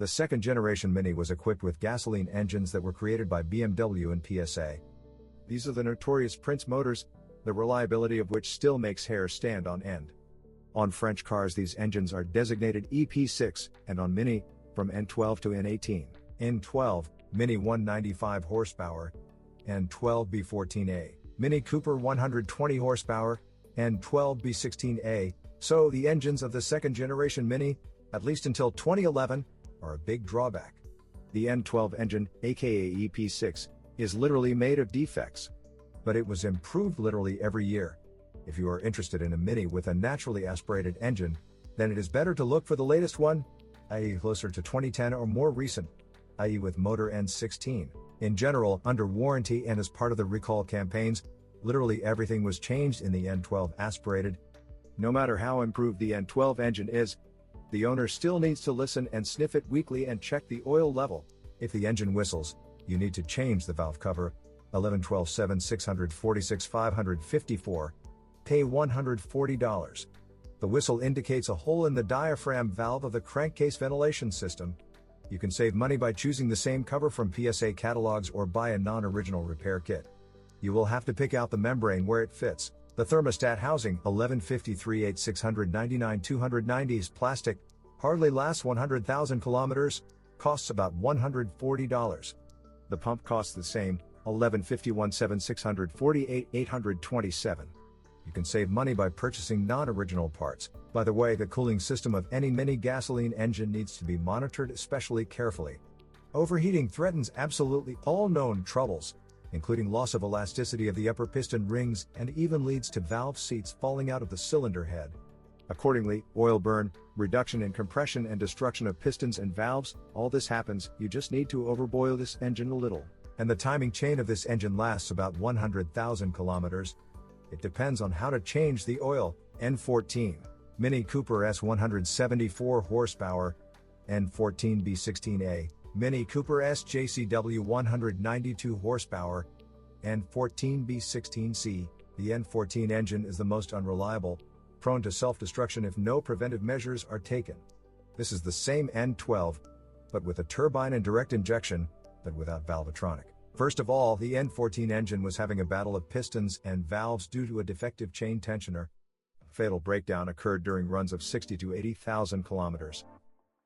The second generation Mini was equipped with gasoline engines that were created by BMW and PSA. These are the notorious Prince motors, the reliability of which still makes hair stand on end. On French cars these engines are designated EP6, and on Mini, from N12 to N18. N12, Mini 195 horsepower, N12 B14A, Mini Cooper 120 horsepower, N12 B16A, so the engines of the second generation Mini, at least until 2011, are a big drawback. The N12 engine, aka EP6, is literally made of defects. But it was improved literally every year. If you are interested in a Mini with a naturally aspirated engine, then it is better to look for the latest one, i.e. closer to 2010 or more recent, i.e. with motor N16. In general, under warranty and as part of the recall campaigns, literally everything was changed in the N12 aspirated. No matter how improved the N12 engine is, the owner still needs to listen and sniff it weekly and check the oil level. If the engine whistles, you need to change the valve cover. 11 12 7 646 554. Pay $140. The whistle indicates a hole in the diaphragm valve of the crankcase ventilation system. You can save money by choosing the same cover from PSA catalogs or buy a non-original repair kit. You will have to pick out the membrane where it fits. The thermostat housing 1153 699 290 is plastic, hardly lasts 100,000 kilometers, costs about $140. The pump costs the same, 1151 648 827. You can save money by purchasing non-original parts. By the way, the cooling system of any Mini gasoline engine needs to be monitored especially carefully. Overheating threatens absolutely all known troubles, including loss of elasticity of the upper piston rings and even leads to valve seats falling out of the cylinder head. Accordingly, oil burn, reduction in compression and destruction of pistons and valves, all this happens, you just need to overboil this engine a little. And the timing chain of this engine lasts about 100,000 kilometers. It depends on how to change the oil. N14, Mini Cooper S 174 horsepower, N14 B16A, Mini Cooper S JCW 192 horsepower, N14 B16C. The N14 engine is the most unreliable, prone to self-destruction if no preventive measures are taken. This is the same N12, but with a turbine and direct injection, but without valvetronic. First of all, the N14 engine was having a battle of pistons and valves due to a defective chain tensioner. A fatal breakdown occurred during runs of 60 to 80,000 kilometers.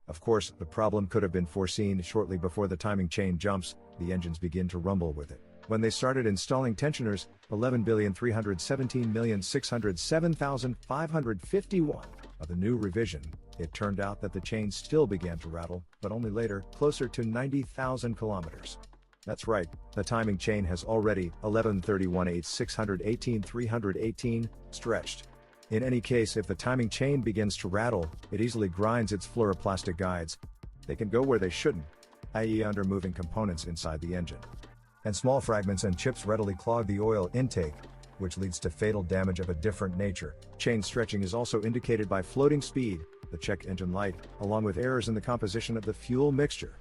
Of course, the problem could have been foreseen shortly before the timing chain jumps, the engines begin to rumble with it. When they started installing tensioners, 11,317,607,551 of the new revision, it turned out that the chain still began to rattle, but only later, closer to 90,000 kilometers. That's right, the timing chain has already 11,31,618,318 stretched. In any case, if the timing chain begins to rattle, it easily grinds its fluoroplastic guides. They can go where they shouldn't, i.e. under moving components inside the engine. And small fragments and chips readily clog the oil intake, which leads to fatal damage of a different nature. Chain stretching is also indicated by floating speed, the check engine light, along with errors in the composition of the fuel mixture.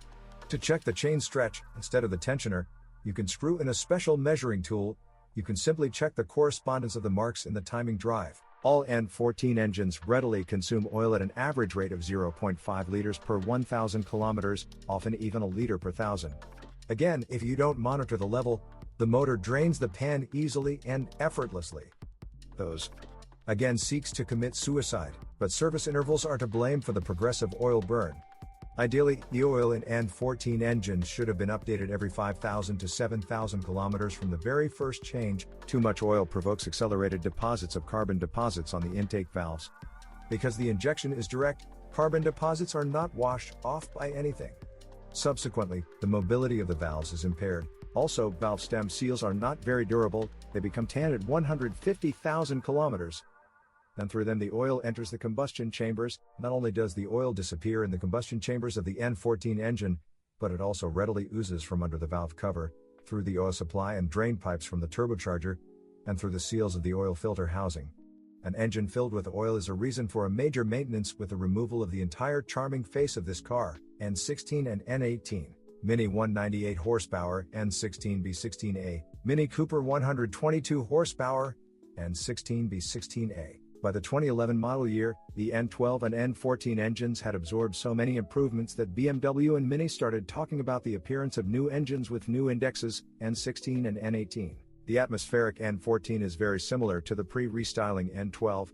To check the chain stretch, instead of the tensioner, you can screw in a special measuring tool. You can simply check the correspondence of the marks in the timing drive. All N14 engines readily consume oil at an average rate of 0.5 liters per 1,000 kilometers, often even a liter per thousand. Again, if you don't monitor the level, the motor drains the pan easily and effortlessly. Those again seeks to commit suicide, but service intervals are to blame for the progressive oil burn. Ideally, the oil in N14 engines should have been updated every 5,000 to 7,000 kilometers from the very first change. Too much oil provokes accelerated deposits of carbon deposits on the intake valves. Because the injection is direct, carbon deposits are not washed off by anything. Subsequently, the mobility of the valves is impaired. Also, valve stem seals are not very durable, they become tan at 150,000 kilometers. Then through them the oil enters the combustion chambers. Not only does the oil disappear in the combustion chambers of the N14 engine, but it also readily oozes from under the valve cover, through the oil supply and drain pipes from the turbocharger, and through the seals of the oil filter housing. An engine filled with oil is a reason for a major maintenance with the removal of the entire charming face of this car. N16 and N18, Mini 198 horsepower, N16 B16A, Mini Cooper 122 horsepower, N16 B16A. By the 2011 model year, the N12 and N14 engines had absorbed so many improvements that BMW and Mini started talking about the appearance of new engines with new indexes, N16 and N18. The atmospheric N14 is very similar to the pre-restyling N12.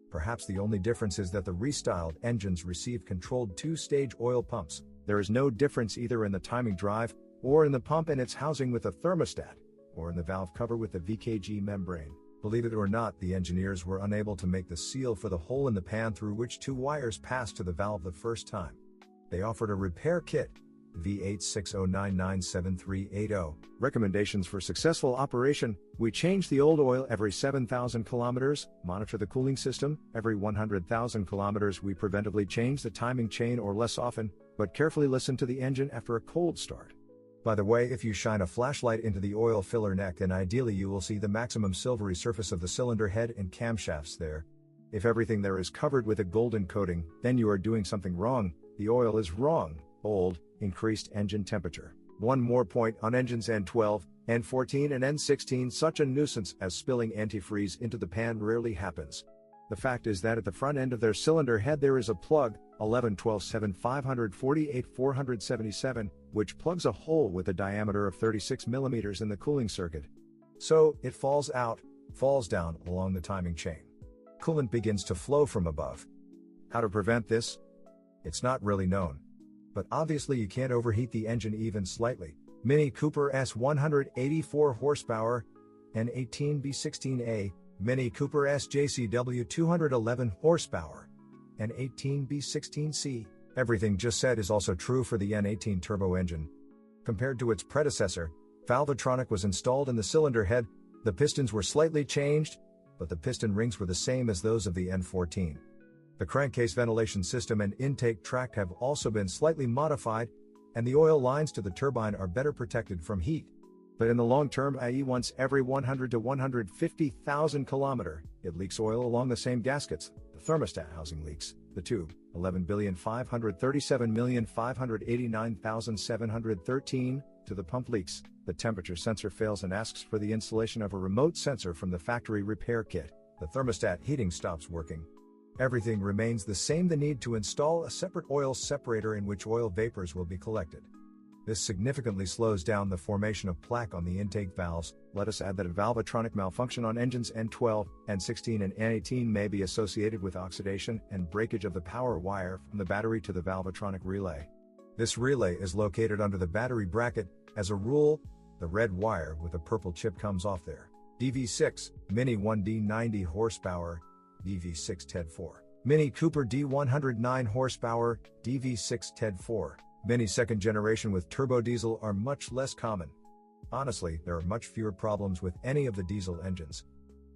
Perhaps the only difference is that the restyled engines receive controlled two-stage oil pumps. There is no difference either in the timing drive, or in the pump and its housing with a thermostat, or in the valve cover with the VKG membrane. Believe it or not, the engineers were unable to make the seal for the hole in the pan through which two wires passed to the valve the first time. They offered a repair kit, V860997380. Recommendations for successful operation: we change the old oil every 7,000 kilometers, monitor the cooling system, every 100,000 kilometers we preventively change the timing chain or less often, but carefully listen to the engine after a cold start. By the way, if you shine a flashlight into the oil filler neck, then ideally you will see the maximum silvery surface of the cylinder head and camshafts there. If everything there is covered with a golden coating, then you are doing something wrong. The oil is wrong, old, increased engine temperature. One more point on engines N12, N14 and N16: such a nuisance as spilling antifreeze into the pan rarely happens. The fact is that at the front end of their cylinder head there is a plug, 11-12-7-548-477, which plugs a hole with a diameter of 36 mm in the cooling circuit. So, it falls down along the timing chain. Coolant begins to flow from above. How to prevent this? It's not really known. But obviously you can't overheat the engine even slightly. Mini Cooper S 184 horsepower, N18 B16A, Mini Cooper S JCW 211 horsepower, N18 B16C. Everything just said is also true for the N18 turbo engine. Compared to its predecessor, Valvetronic was installed in the cylinder head. The pistons were slightly changed, but the piston rings were the same as those of the N14. The crankcase ventilation system and intake tract have also been slightly modified, and the oil lines to the turbine are better protected from heat. But in the long term, i.e. once every 100 to 150,000 km, it leaks oil along the same gaskets. The thermostat housing leaks. The tube, 11,537,589,713, to the pump leaks. The temperature sensor fails and asks for the installation of a remote sensor from the factory repair kit. The thermostat heating stops working. Everything remains the same. The need to install a separate oil separator in which oil vapors will be collected. This significantly slows down the formation of plaque on the intake valves. Let us add that a Valvetronic malfunction on engines N12, N16 and N18 may be associated with oxidation and breakage of the power wire from the battery to the Valvetronic relay. This relay is located under the battery bracket. As a rule, the red wire with a purple chip comes off there. DV6, Mini 1D90 horsepower, DV6 TED4. Mini Cooper D109 horsepower, DV6 TED4. Mini second generation with turbo diesel are much less common. Honestly, there are much fewer problems with any of the diesel engines.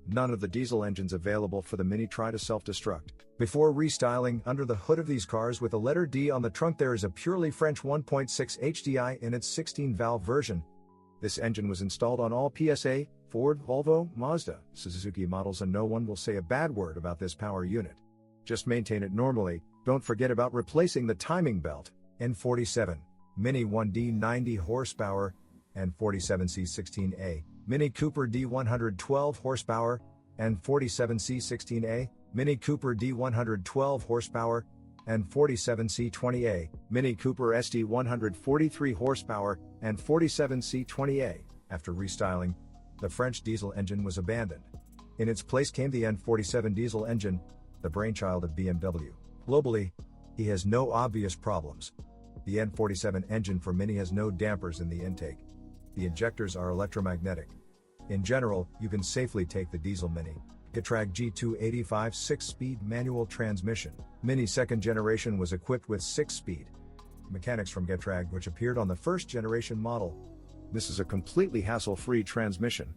None of the diesel engines available for the Mini try to self-destruct. Before restyling, under the hood of these cars with a letter D on the trunk there is a purely French 1.6 HDI in its 16-valve version. This engine was installed on all PSA, Ford, Volvo, Mazda, Suzuki models, and no one will say a bad word about this power unit. Just maintain it normally. Don't forget about replacing the timing belt. N47, Mini 1D90 horsepower, N47C16A, Mini Cooper D112 horsepower, N47C16A, Mini Cooper D112 horsepower, N47C20A, Mini Cooper SD143 horsepower, N47C20A. After restyling, the French diesel engine was abandoned. In its place came the N47 diesel engine, the brainchild of BMW. Globally, he has no obvious problems. The N47 engine for Mini has no dampers in the intake. The injectors are electromagnetic. In general, you can safely take the diesel Mini. Getrag G285 6-speed manual transmission. Mini second generation was equipped with 6-speed. Mechanics from Getrag, which appeared on the first generation model. This is a completely hassle-free transmission.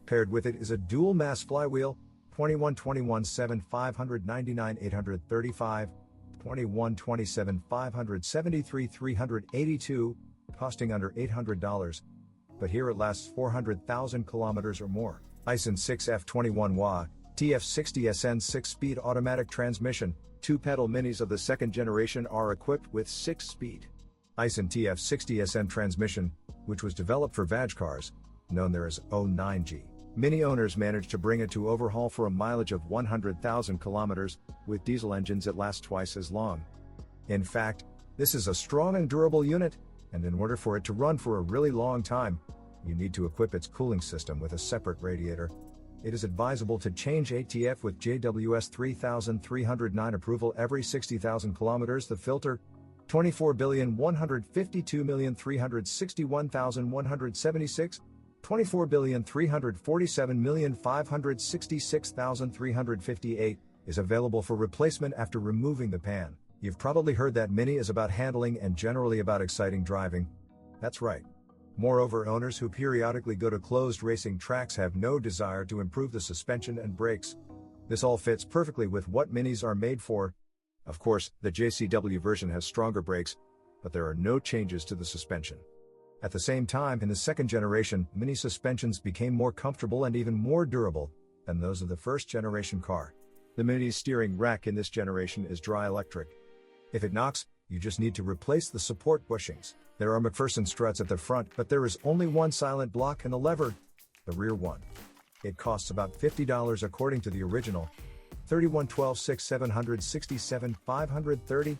Paired with it is a dual-mass flywheel, 21-21-7 599-835, 21-27-573-382, costing under $800. But here it lasts 400,000 kilometers or more. Aisin 6F21WA, TF60SN 6-speed automatic transmission. 2-pedal Minis of the second generation are equipped with 6-speed Aisin TF60SN transmission, which was developed for VAG cars, known there as 09G. Mini owners managed to bring it to overhaul for a mileage of 100,000 kilometers, with diesel engines it lasts twice as long. In fact, this is a strong and durable unit, and in order for it to run for a really long time, you need to equip its cooling system with a separate radiator. It is advisable to change ATF with JWS 3309 approval every 60,000 kilometers. The filter, 24,152,361,176, 24,347,566,358, is available for replacement after removing the pan. You've probably heard that Mini is about handling and generally about exciting driving. That's right. Moreover, owners who periodically go to closed racing tracks have no desire to improve the suspension and brakes. This all fits perfectly with what Minis are made for. Of course, the JCW version has stronger brakes, but there are no changes to the suspension. At the same time, in the second generation, Mini suspensions became more comfortable and even more durable than those of the first generation car. The Mini's steering rack in this generation is dry electric. If it knocks, you just need to replace the support bushings. There are McPherson struts at the front, but there is only one silent block in the lever, the rear one. It costs about $50 according to the original, $31,12,6,767,530.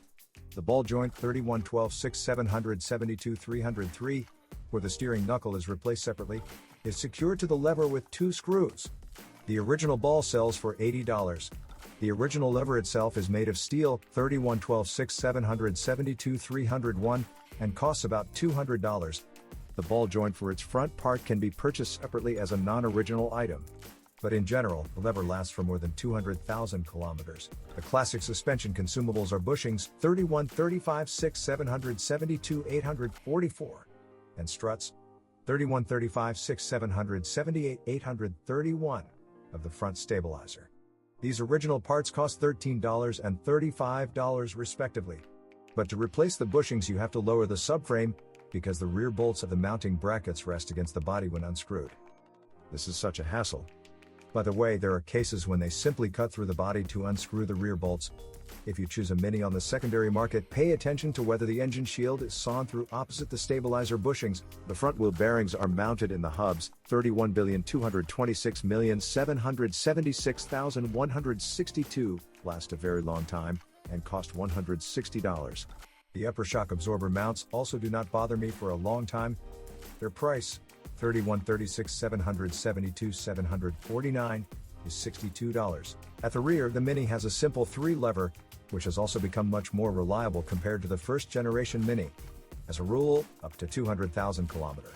The ball joint, $31,12,6,772,303, where the steering knuckle is replaced separately, is secured to the lever with 2 screws. The original ball sells for $80. The original lever itself is made of steel, $31,12,6,772,301, and costs about $200. The ball joint for its front part can be purchased separately as a non-original item. But in general, the lever lasts for more than 200,000 kilometers. The classic suspension consumables are bushings, 31,35,6,772,844, and struts, 31,35,6,778,831, of the front stabilizer. These original parts cost $13 and $35 respectively. But to replace the bushings you have to lower the subframe, because the rear bolts of the mounting brackets rest against the body when unscrewed. This is such a hassle. By the way, there are cases when they simply cut through the body to unscrew the rear bolts. If you choose a Mini on the secondary market, pay attention to whether the engine shield is sawn through opposite the stabilizer bushings. The front wheel bearings are mounted in the hubs, 31,226,776,162, last a very long time, and cost $160. The upper shock absorber mounts also do not bother me for a long time. Their price, $31,36,772,749, is $62. At the rear, the Mini has a simple 3-lever, which has also become much more reliable compared to the first generation Mini. As a rule, up to 200,000 kilometers.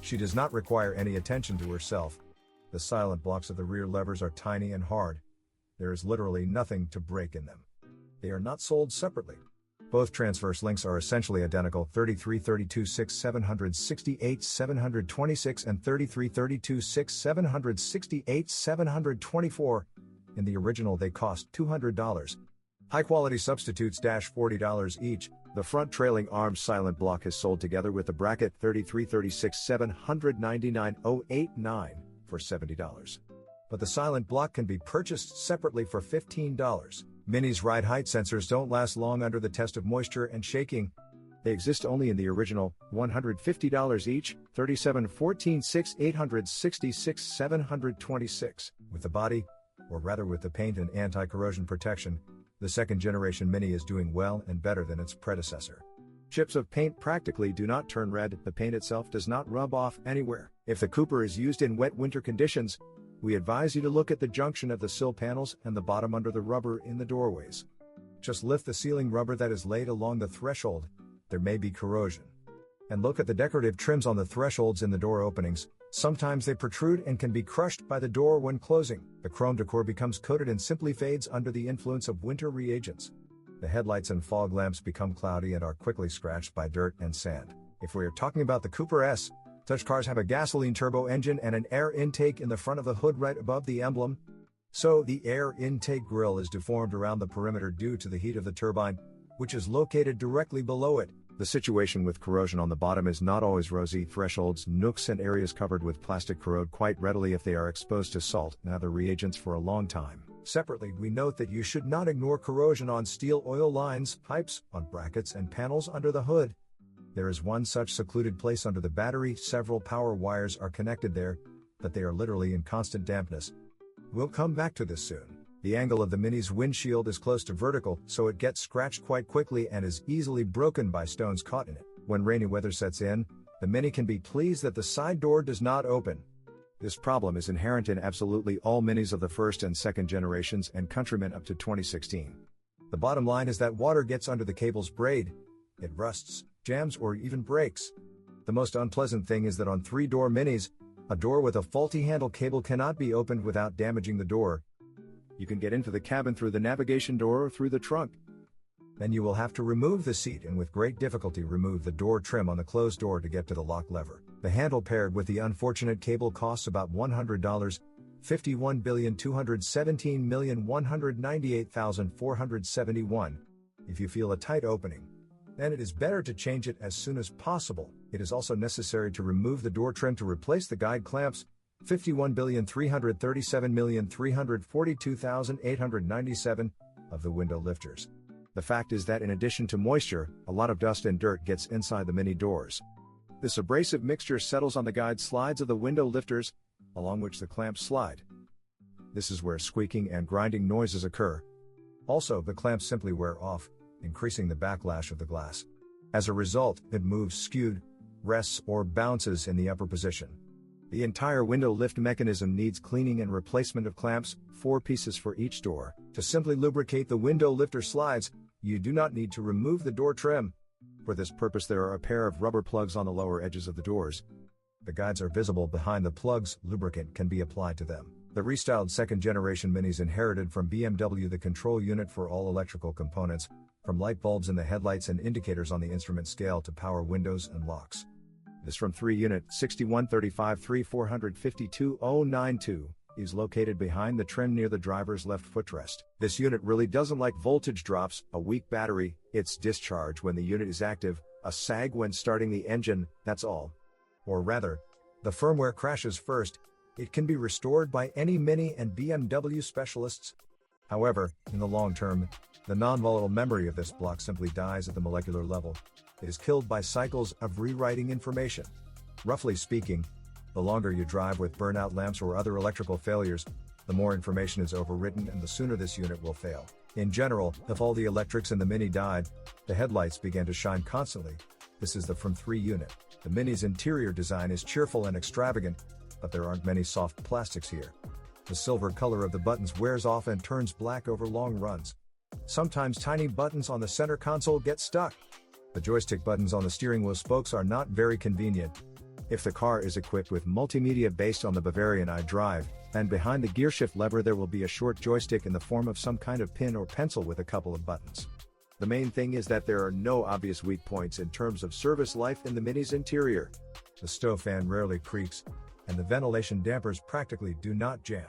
She does not require any attention to herself. The silent blocks of the rear levers are tiny and hard. There is literally nothing to break in them. They are not sold separately. Both transverse links are essentially identical, 33,32,6,768,726 and 33,32,6,768,724. In the original they cost $200. High-quality substitutes $40 each. The front trailing arms silent block is sold together with the bracket, 33,36,799,089 for $70. But the silent block can be purchased separately for $15. Mini's ride height sensors don't last long under the test of moisture and shaking. They exist only in the original, $150 each, $37,14,6,866,726. With the body, or rather with the paint and anti-corrosion protection, the second generation Mini is doing well and better than its predecessor. Chips of paint practically do not turn red, the paint itself does not rub off anywhere. If the Cooper is used in wet winter conditions, we advise you to look at the junction of the sill panels and the bottom under the rubber in the doorways. Just lift the sealing rubber that is laid along the threshold, there may be corrosion. And look at the decorative trims on the thresholds in the door openings, sometimes they protrude and can be crushed by the door when closing. The chrome decor becomes coated and simply fades under the influence of winter reagents. The headlights and fog lamps become cloudy and are quickly scratched by dirt and sand. If we are talking about the Cooper S, such cars have a gasoline turbo engine and an air intake in the front of the hood right above the emblem. So the air intake grill is deformed around the perimeter due to the heat of the turbine, which is located directly below it. The situation with corrosion on the bottom is not always rosy. Thresholds, nooks and areas covered with plastic corrode quite readily if they are exposed to salt and other reagents for a long time. Separately, we note that you should not ignore corrosion on steel oil lines, pipes, on brackets and panels under the hood. There is one such secluded place under the battery, several power wires are connected there, that they are literally in constant dampness. We'll come back to this soon. The angle of the Mini's windshield is close to vertical, so it gets scratched quite quickly and is easily broken by stones caught in it. When rainy weather sets in, the Mini can be pleased that the side door does not open. This problem is inherent in absolutely all Minis of the first and second generations and Countrymen up to 2016. The bottom line is that water gets under the cable's braid, it rusts, jams, or even breaks. The most unpleasant thing is that on 3-door Minis, a door with a faulty handle cable cannot be opened without damaging the door. You can get into the cabin through the navigation door or through the trunk. Then you will have to remove the seat and with great difficulty remove the door trim on the closed door to get to the lock lever. The handle paired with the unfortunate cable costs about $100, $51,217,198,471. If you feel a tight opening, then it is better to change it as soon as possible. It is also necessary to remove the door trim to replace the guide clamps, $51,337,342,897 of the window lifters. The fact is that in addition to moisture, a lot of dust and dirt gets inside the Mini doors. This abrasive mixture settles on the guide slides of the window lifters, along which the clamps slide. This is where squeaking and grinding noises occur. Also, the clamps simply wear off, increasing the backlash of the glass. As a result, it moves skewed, rests, or bounces in the upper position. The entire window lift mechanism needs cleaning and replacement of clamps, 4 pieces for each door. To simply lubricate the window lifter slides, you do not need to remove the door trim. For this purpose there are a pair of rubber plugs on the lower edges of the doors. The guides are visible behind the plugs, lubricant can be applied to them. The restyled second generation Minis inherited from BMW the control unit for all electrical components, from light bulbs in the headlights and indicators on the instrument scale to power windows and locks. This from 3 unit 6135-345-22092 is located behind the trim near the driver's left footrest. This unit really doesn't like voltage drops, a weak battery, its discharge when the unit is active, a sag when starting the engine, that's all. Or rather, the firmware crashes first. It can be restored by any Mini and BMW specialists. However, in the long term, the non-volatile memory of this block simply dies at the molecular level. It is killed by cycles of rewriting information. Roughly speaking, the longer you drive with burnout lamps or other electrical failures, the more information is overwritten and the sooner this unit will fail. In general, if all the electrics in the Mini died, the headlights began to shine constantly. This is the from 3 unit. The Mini's interior design is cheerful and extravagant, but there aren't many soft plastics here. The silver color of the buttons wears off and turns black over long runs. Sometimes tiny buttons on the center console get stuck. The joystick buttons on the steering wheel spokes are not very convenient. If the car is equipped with multimedia based on the Bavarian iDrive, then behind the gearshift lever there will be a short joystick in the form of some kind of pin or pencil with a couple of buttons. The main thing is that there are no obvious weak points in terms of service life in the Mini's interior. The stove fan rarely creaks, and the ventilation dampers practically do not jam.